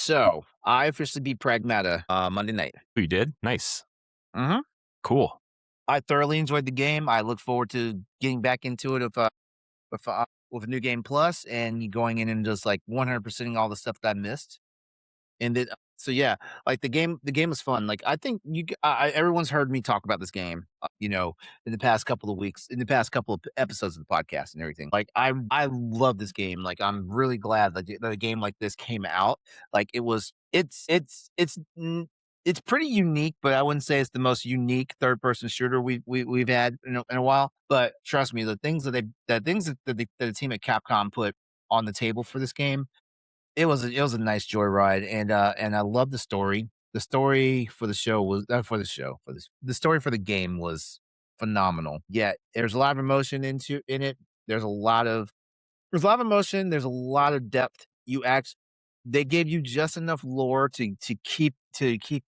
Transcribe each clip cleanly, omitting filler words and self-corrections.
So I officially beat Pragmata Monday night. Oh, you did? Nice. hmm Cool. I thoroughly enjoyed the game. I look forward to getting back into it with a new game plus and going in and just like 100%ing all the stuff that I missed. And then, so yeah, like the game was fun. Like I think everyone's heard me talk about this game, in the past couple of weeks, in the past couple of episodes of the podcast and everything. Like I love this game. Like I'm really glad that a game like this came out. Like it's pretty unique, but I wouldn't say it's the most unique third person shooter we've had in a while. But trust me, the things that the team at Capcom put on the table for this game, it was a nice joyride, and I love the story. The story for the show was for the show for this the story for the game was phenomenal. Yeah, there's a lot of emotion in it. There's a lot of emotion. There's a lot of depth. They gave you just enough lore to keep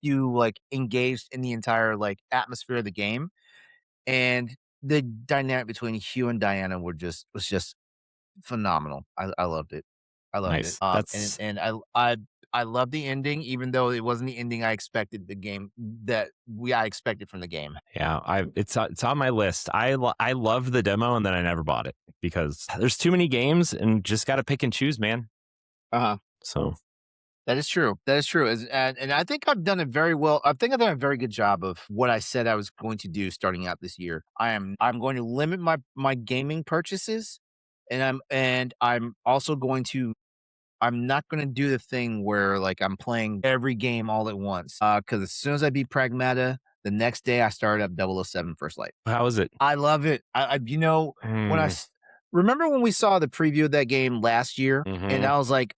you like engaged in the entire like atmosphere of the game, and the dynamic between Hugh and Diana was just phenomenal. I loved it. I loved it. Nice. And That's and I love the ending, even though it wasn't the ending I expected the game that we I expected from the game. yeah, it's on my list. I loved the demo and then I never bought it because there's too many games and just got to pick and choose, man. Uh-huh. So, That is true. That is true. And I think I've done it very well. I think I've done a very good job of what I said I was going to do starting out this year. I'm going to limit my gaming purchases, and I'm also going to I'm not gonna do the thing where, like, I'm playing every game all at once, because as soon as I beat Pragmata, the next day I started up 007 First Light. how is it? I love it. When I Mm, s remember when we saw the preview of that game last year, and mhm. I was like,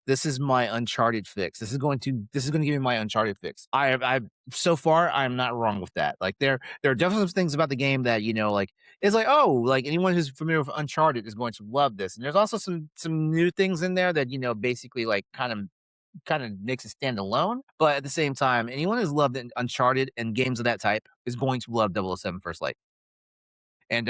"This is my Uncharted fix. This is gonna give me my Uncharted fix." I've so far, I'm not wrong with that. Like, there are definitely some things about the game that, like, it's like, "Oh, like, anyone who's familiar with Uncharted is going to love this." And there's also some new things in there that, basically, like, kind of makes it stand alone. But at the same time, anyone who's loved Uncharted and games of that type is going to love 007 First Light. And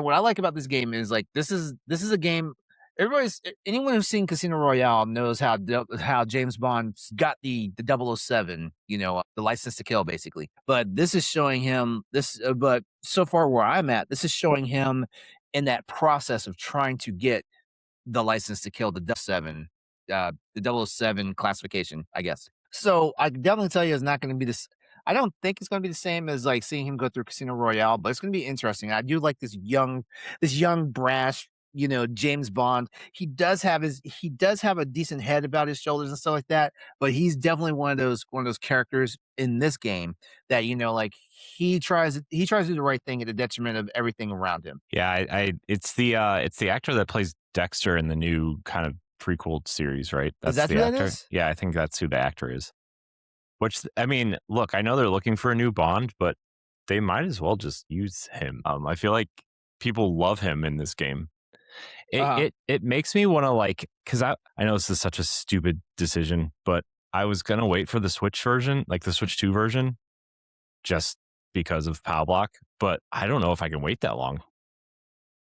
what I like about this game is like this is a game. Anyone who's seen Casino Royale knows how James Bond's got the 007, the license to kill basically. But this is showing him this. But so far where I'm at, this is showing him in that process of trying to get the license to kill the 007 classification, I guess. So I can definitely tell you it's not going to be this. I don't think it's going to be the same as like seeing him go through Casino Royale, but it's going to be interesting. I do like this young brash, James Bond. He does have a decent head about his shoulders and stuff like that, but he's definitely one of those characters in this game that like he tries to do the right thing at the detriment of everything around him. Yeah, it's the actor that plays Dexter in the new kind of prequel series, right? Is That's that the who that actor. is? Yeah, I think that's who the actor is. Which I mean, look, I know they're looking for a new Bond, but they might as well just use him. I feel like people love him in this game. It Uh-huh. it it makes me want to like because I know this is such a stupid decision, but I was gonna wait for the Switch version, like the Switch 2 version, just because of PAL Block. But I don't know if I can wait that long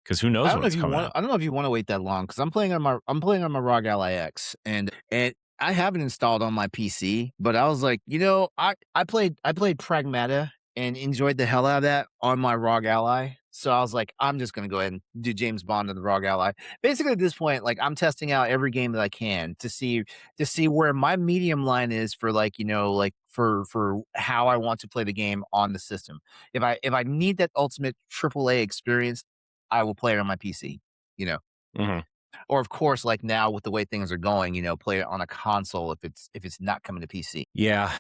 because who knows when it's coming out. I don't know if you wanna wait that long because I'm playing on my ROG Ally X, and I have it installed on my PC, but I was like, I played Pragmata and enjoyed the hell out of that on my ROG Ally. So I was like, I'm just gonna go ahead and do James Bond on the ROG Ally. Basically, at this point, like, I'm testing out every game that I can to see where my medium line is for, like, for how I want to play the game on the system. If I need that ultimate AAA experience, I will play it on my PC, you know? Mhm. Or, of course, like now with the way things are going, play it on a console if it's not coming to PC. Yeah,